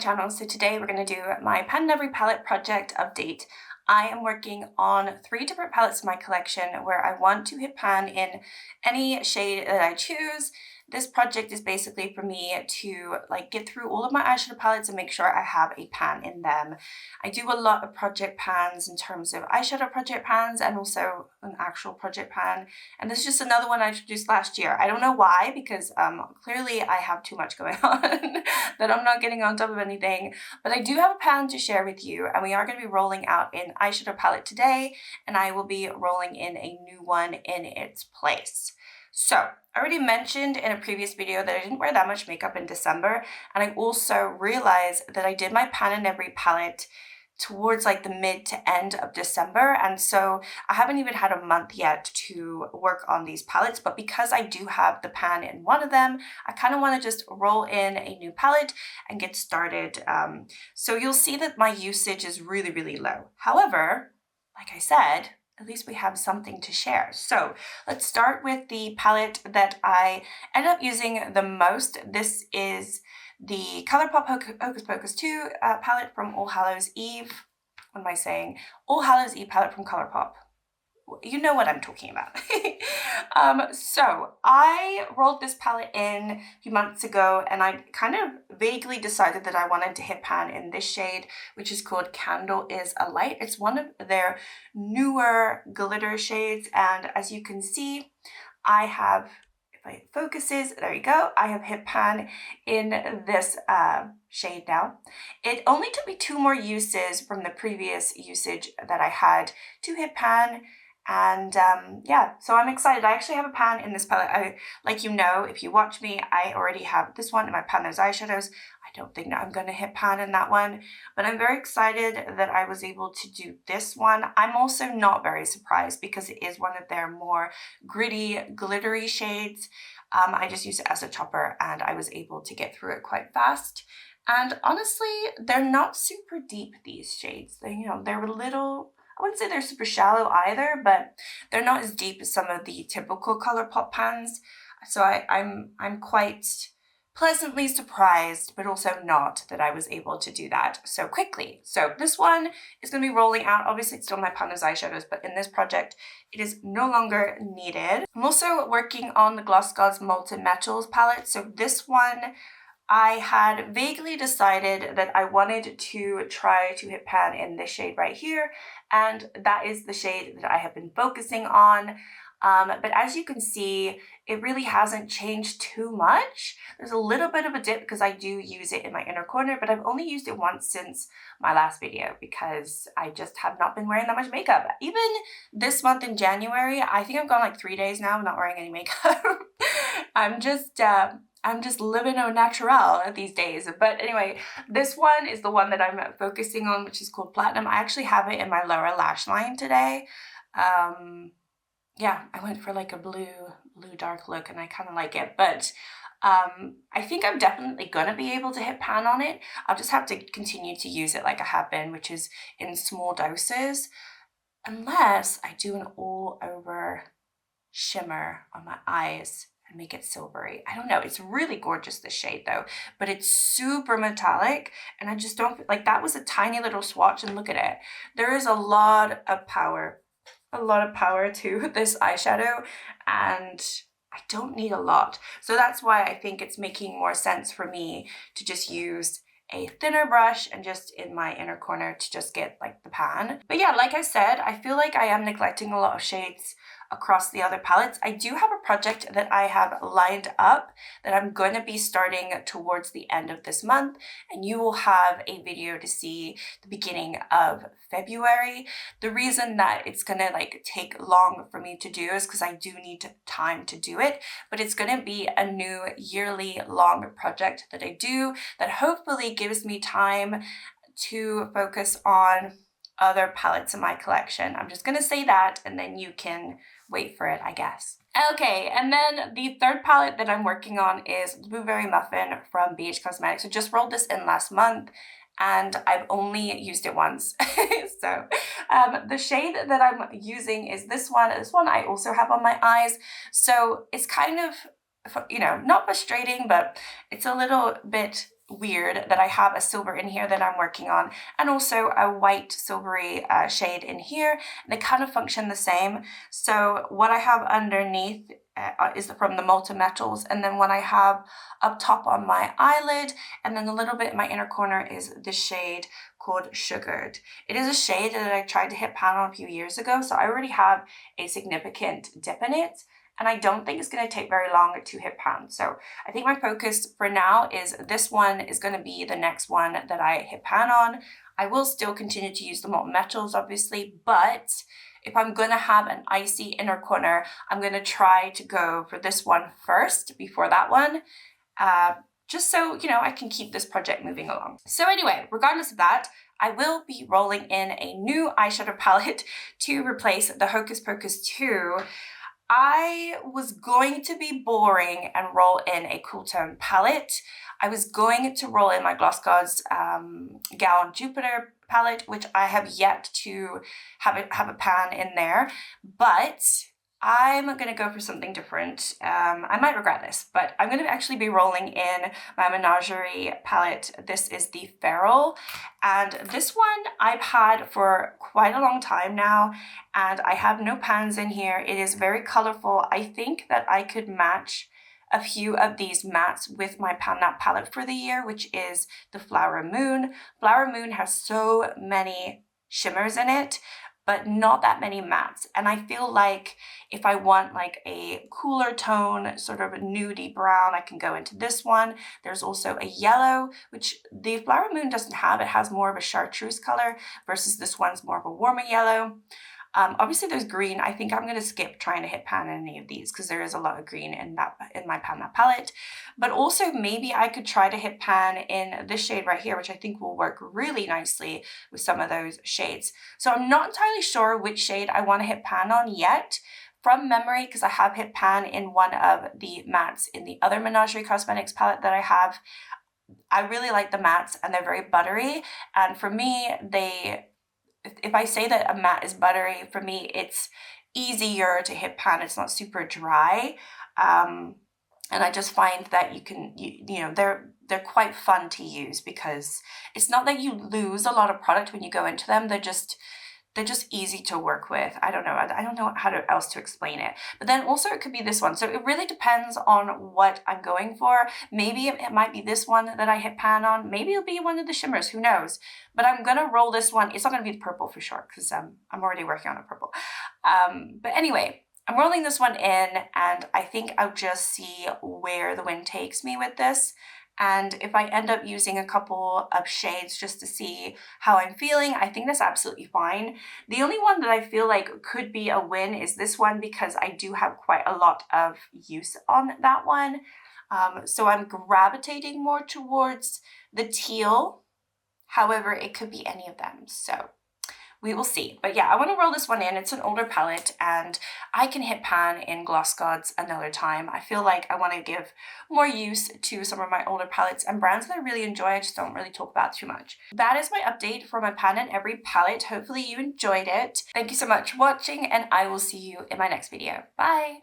channel. So today we're going to do my Pan in Every palette project update. I am working on 3 different palettes in my collection where I want to hit pan in any shade that I choose. This project is basically for me to get through all of my eyeshadow palettes and make sure I have a pan in them. I do a lot of project pans in terms of eyeshadow project pans and also an actual project pan. And this is just another one I introduced last year. I don't know why, because clearly I have too much going on that I'm not getting on top of anything. But I do have a pan to share with you, and we are going to be rolling out an eyeshadow palette today, and I will be rolling in a new one in its place. So I already mentioned in a previous video that I didn't wear that much makeup in December, and I also realized that I did my Pan in Every palette towards the mid to end of December, and so I haven't even had a month yet to work on these palettes. But because I do have the pan in one of them, I kind of want to just roll in a new palette and get started. So you'll see that my usage is really low. However, like I said, at least we have something to share. So let's start with the palette that I ended up using the most. This is the ColourPop Hocus Pocus 2 palette from All Hallows Eve. What am I saying? All Hallows Eve palette from ColourPop. You know what I'm talking about. So I rolled this palette in a few months ago, and I kind of vaguely decided that I wanted to hit pan in this shade, which is called Candle is a Light. It's one of their newer glitter shades, and as you can see, I have, if it focuses, there you go, I have hit pan in this shade now. It only took me 2 more uses from the previous usage that I had to hit pan. And yeah, so I'm excited. I actually have a pan in this palette. Like, you know, if you watch me, I already have this one in my Pan Those Eyeshadows. I don't think that I'm going to hit pan in that one, but I'm very excited that I was able to do this one. I'm also not very surprised because it is one of their more gritty, glittery shades. I just used it as a topper and I was able to get through it quite fast. And honestly, they're not super deep, these shades. They're a little, I wouldn't say they're super shallow either, but they're not as deep as some of the typical ColourPop pans. So I'm quite pleasantly surprised, but also not, that I was able to do that so quickly. So this one is going to be rolling out. Obviously, it's still my Pan Those Eyeshadows, but in this project, it is no longer needed. I'm also working on the GlossGods Molten Metals palette. So this one, I had vaguely decided that I wanted to try to hit pan in this shade right here, and that is the shade that I have been focusing on. But as you can see, it really hasn't changed too much. There's a little bit of a dip because I do use it in my inner corner, but I've only used it once since my last video because I just have not been wearing that much makeup. Even this month in January, I think I've gone 3 days now not wearing any makeup. I'm just living au naturel these days. But anyway, this one is the one that I'm focusing on, which is called Platinum. I actually have it in my lower lash line today. Yeah, I went for a blue dark look and I kind of like it. But I think I'm definitely going to be able to hit pan on it. I'll just have to continue to use it like I have been, which is in small doses. Unless I do an all over shimmer on my eyes and make it silvery. I don't know. It's really gorgeous, this shade though, but it's super metallic and I just don't that was a tiny little swatch, and look at it. There is a lot of power to this eyeshadow, and I don't need a lot. So that's why I think it's making more sense for me to just use a thinner brush and just in my inner corner to just get the pan. But yeah, like I said, I feel like I am neglecting a lot of shades across the other palettes. I do have a project that I have lined up that I'm going to be starting towards the end of this month, and you will have a video to see the beginning of February. The reason that it's going to take long for me to do is because I do need time to do it, but it's going to be a new yearly long project that I do that hopefully gives me time to focus on other palettes in my collection. I'm just going to say that, and then you can wait for it, I guess. Okay, and then the third palette that I'm working on is Blueberry Muffin from BH Cosmetics. I just rolled this in last month, and I've only used it once. So the shade that I'm using is this one. This one I also have on my eyes. So it's kind of, not frustrating, but it's a little bit weird that I have a silver in here that I'm working on, and also a white silvery shade in here. They kind of function the same. So what I have underneath is from the Molten Metals, and then what I have up top on my eyelid and then a little bit in my inner corner is the shade called Sugared. It is a shade that I tried to hit pan on a few years ago, so I already have a significant dip in it, and I don't think it's going to take very long to hit pan. So I think my focus for now is this one is going to be the next one that I hit pan on. I will still continue to use the Molten Metals, obviously, but if I'm going to have an icy inner corner, I'm going to try to go for this one first before that one, just so, you know, I can keep this project moving along. So anyway, regardless of that, I will be rolling in a new eyeshadow palette to replace the Hocus Pocus 2. I was going to be boring and roll in a cool tone palette. I was going to roll in my GlossGods Gal Jupiter palette, which I have yet to have a pan in there, but I'm going to go for something different. I might regret this, but I'm going to actually be rolling in my Menagerie palette. This is the Feral, and this one I've had for quite a long time now, and I have no pans in here. It is very colorful. I think that I could match a few of these mattes with my Pan That palette for the year, which is the Flower Moon. Flower Moon has so many shimmers in it, but not that many mattes. And I feel like if I want like a cooler tone, sort of a nudie brown, I can go into this one. There's also a yellow, which the Flower Moon doesn't have. It has more of a chartreuse color versus this one's more of a warmer yellow. Obviously there's green. I think I'm going to skip trying to hit pan in any of these because there is a lot of green in my Pan That palette. But also maybe I could try to hit pan in this shade right here, which I think will work really nicely with some of those shades. So I'm not entirely sure which shade I want to hit pan on yet. From memory, because I have hit pan in one of the mattes in the other Menagerie Cosmetics palette that I have. I really like the mattes and they're very buttery. And for me, if I say that a matte is buttery, for me, it's easier to hit pan. It's not super dry. And I just find that you know, they're quite fun to use because it's not that you lose a lot of product when you go into them. They're just easy to work with. I don't know how else to explain it. But then also it could be this one. So it really depends on what I'm going for. Maybe it might be this one that I hit pan on. Maybe it'll be one of the shimmers, who knows? But I'm gonna roll this one. It's not gonna be the purple for sure, because I'm already working on a purple. But anyway, I'm rolling this one in, and I think I'll just see where the wind takes me with this. And if I end up using a couple of shades just to see how I'm feeling, I think that's absolutely fine. The only one that I feel like could be a win is this one, because I do have quite a lot of use on that one. So I'm gravitating more towards the teal. However, it could be any of them. So we will see. But yeah, I want to roll this one in. It's an older palette and I can hit pan in GlossGods another time. I feel like I want to give more use to some of my older palettes and brands that I really enjoy. I just don't really talk about too much. That is my update for my Pan in Every palette. Hopefully you enjoyed it. Thank you so much for watching, and I will see you in my next video. Bye!